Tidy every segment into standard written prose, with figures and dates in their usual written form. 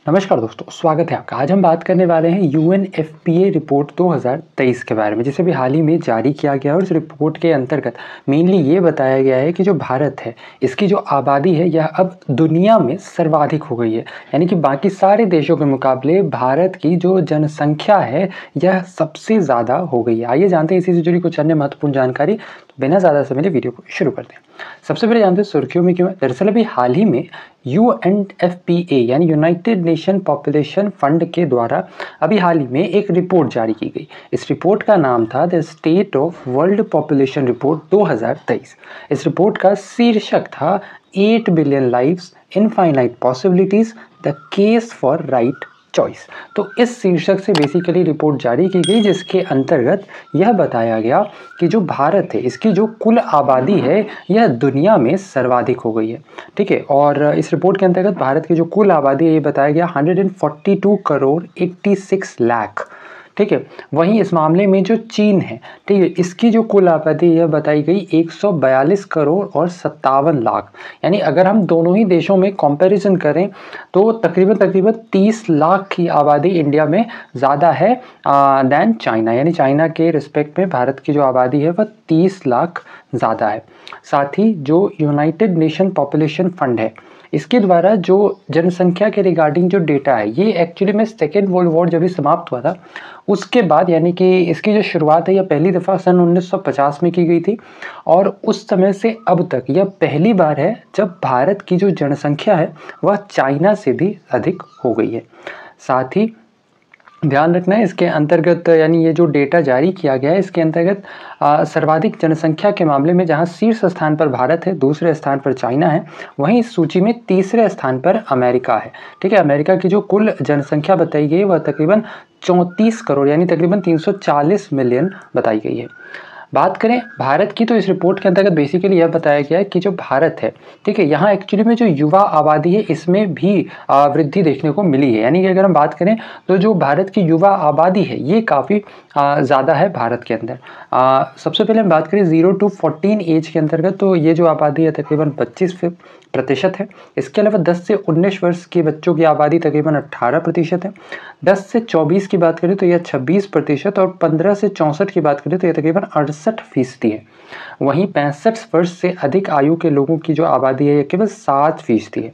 नमस्कार दोस्तों, स्वागत है आपका। आज हम बात करने वाले हैं UNFPA रिपोर्ट 2023 के बारे में, जिसे भी हाल ही में जारी किया गया और इस रिपोर्ट के अंतर्गत मेनली ये बताया गया है कि जो भारत है, इसकी जो आबादी है यह अब दुनिया में सर्वाधिक हो गई है। यानी कि बाकी सारे देशों के मुकाबले भारत की जो जनसंख्या है यह सबसे ज़्यादा हो गई है। आइए जानते हैं इसी से जुड़ी कुछ अन्य महत्वपूर्ण जानकारी। तो बिना ज़्यादा समय लिए वीडियो को शुरू करते हैं। सबसे पहले जानते हैं सुर्खियों में क्यों है। दरअसल अभी हाल ही में UNFPA यानी यूनाइटेड नेशन पॉपुलेशन फंड के द्वारा अभी हाल ही में एक रिपोर्ट जारी की गई। इस रिपोर्ट का नाम था the state of world population report 2023। इस रिपोर्ट का शीर्षक था 8 billion lives, infinite possibilities, the case for right choice. तो इस शीर्षक से बेसिकली रिपोर्ट जारी की गई, जिसके अंतर्गत यह बताया गया कि जो भारत है इसकी जो कुल आबादी है यह दुनिया में सर्वाधिक हो गई है। ठीक है, और इस रिपोर्ट के अंतर्गत भारत की जो कुल आबादी है ये बताया गया 142 करोड़ 86 लाख। ठीक है, वहीं इस मामले में जो चीन है, ठीक है, इसकी जो कुल आबादी यह बताई गई 142 करोड़ और 57 लाख। यानी अगर हम दोनों ही देशों में कंपैरिजन करें तो तकरीबन 30 लाख की आबादी इंडिया में ज़्यादा है दैन चाइना। यानी चाइना के रिस्पेक्ट में भारत की जो आबादी है वह 30 लाख ज़्यादा है। साथ ही जो यूनाइटेड नेशन पॉपुलेशन फंड है, इसके द्वारा जो जनसंख्या के रिगार्डिंग जो डेटा है ये एक्चुअली में सेकेंड वर्ल्ड वॉर जब भी समाप्त हुआ था उसके बाद, यानी कि इसकी जो शुरुआत है यह पहली दफ़ा सन 1950 में की गई थी और उस समय से अब तक यह पहली बार है जब भारत की जो जनसंख्या है वह चाइना से भी अधिक हो गई है। साथ ही ध्यान रखना है इसके अंतर्गत, यानी ये जो डेटा जारी किया गया है इसके अंतर्गत सर्वाधिक जनसंख्या के मामले में जहां शीर्ष स्थान पर भारत है, दूसरे स्थान पर चाइना है, वहीं इस सूची में तीसरे स्थान पर अमेरिका है। ठीक है, अमेरिका की जो कुल जनसंख्या बताई गई है वह तकरीबन 34 करोड़ यानी तकरीबन 340 मिलियन बताई गई है। बात करें भारत की तो इस रिपोर्ट के अंतर्गत बेसिकली यह बताया गया है कि जो भारत है, ठीक है, यहाँ एक्चुअली में जो युवा आबादी है इसमें भी वृद्धि देखने को मिली है। यानी कि अगर हम बात करें तो जो भारत की युवा आबादी है ये काफ़ी ज़्यादा है भारत के अंदर। सबसे पहले हम बात करें 0 to 14 एज के अंतर्गत, तो ये जो आबादी है तकरीबन 25% है। इसके अलावा 10 से 19 वर्ष के बच्चों की आबादी तकरीबन 18% है। 10 से 24 की बात करें तो यह 26% और 15 से 64 की बात करें तो यह तकरीबन 68% है। वहीं 65 वर्ष से अधिक आयु के लोगों की जो आबादी है यह केवल 7% है।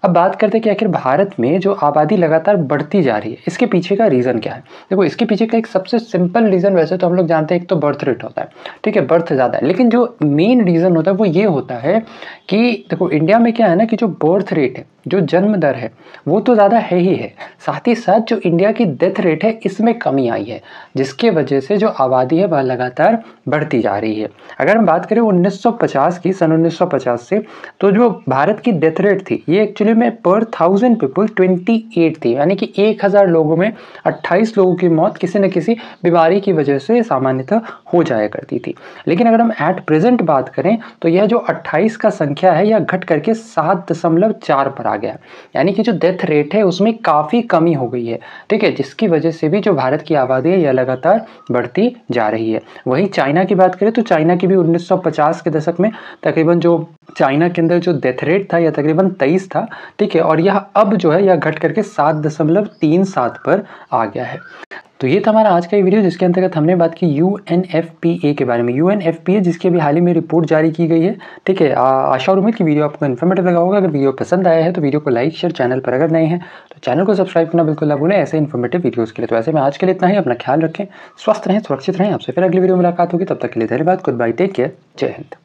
अब बात करते हैं कि आखिर भारत में जो आबादी लगातार बढ़ती जा रही है इसके पीछे का रीज़न क्या है। देखो, इसके पीछे का एक सबसे सिंपल रीज़न वैसे तो हम लोग जानते हैं, एक तो बर्थ रेट होता है। ठीक है, बर्थ ज़्यादा है, लेकिन जो मेन रीज़न होता है वो ये होता है कि देखो इंडिया में क्या है ना कि जो बर्थ रेट है, जो जन्म दर है वो तो ज़्यादा है ही है, साथ ही साथ जो इंडिया की डेथ रेट है इसमें कमी आई है, जिसके वजह से जो आबादी है वह लगातार बढ़ती जा रही है। अगर हम बात करें 1950 की, सन 1950 से, तो जो भारत की डेथ रेट थी ये एक्चुअली में पर 1000 पीपल 28 थी। यानी कि 1000 लोगों में 28 लोगों की मौत किसी न किसी बीमारी की वजह से सामान्यतः हो जाया करती थी। लेकिन अगर हम एट प्रेजेंट बात करें तो यह जो 28 का संख्या है यह घट करके 7.4 पर आ गया। यानी कि जो डेथ रेट है उसमें काफ़ी कमी हो गई है। ठीक है, जिसकी वजह से भी जो भारत की आबादी है यह लगातार बढ़ती जा रही है। वहीं चाइना की बात करें तो चाइना की भी 1950 के दशक में तकरीबन जो चाइना के अंदर जो डेथ रेट था यह तकरीबन 23 था। ठीक है, और यह अब जो है यह घट करके 7.37 पर आ गया है। तो ये था हमारा आज का ये वीडियो, जिसके अंतर्गत हमने बात की UNFPA के बारे में। UNFPA जिसकी अभी हाल ही में रिपोर्ट जारी की गई है। ठीक है, आशा और उम्मीद की वीडियो आपको इन्फॉर्मेटिव लगा होगा। अगर वीडियो पसंद आया है तो वीडियो को लाइक शेयर, चैनल पर अगर नए हैं तो चैनल को सब्सक्राइब करना बिल्कुल ना भूलें ऐसे इन्फॉर्मेटिव वीडियोज़ के लिए। तो ऐसे में आज के लिए इतना ही। अपना ख्याल रखें, स्वस्थ रहें, सुरक्षित रहें। आपसे फिर अगली वीडियो में मुलाकात होगी, तब तक के लिए धन्यवाद। गुड बाय, टेक केयर, जय हिंद।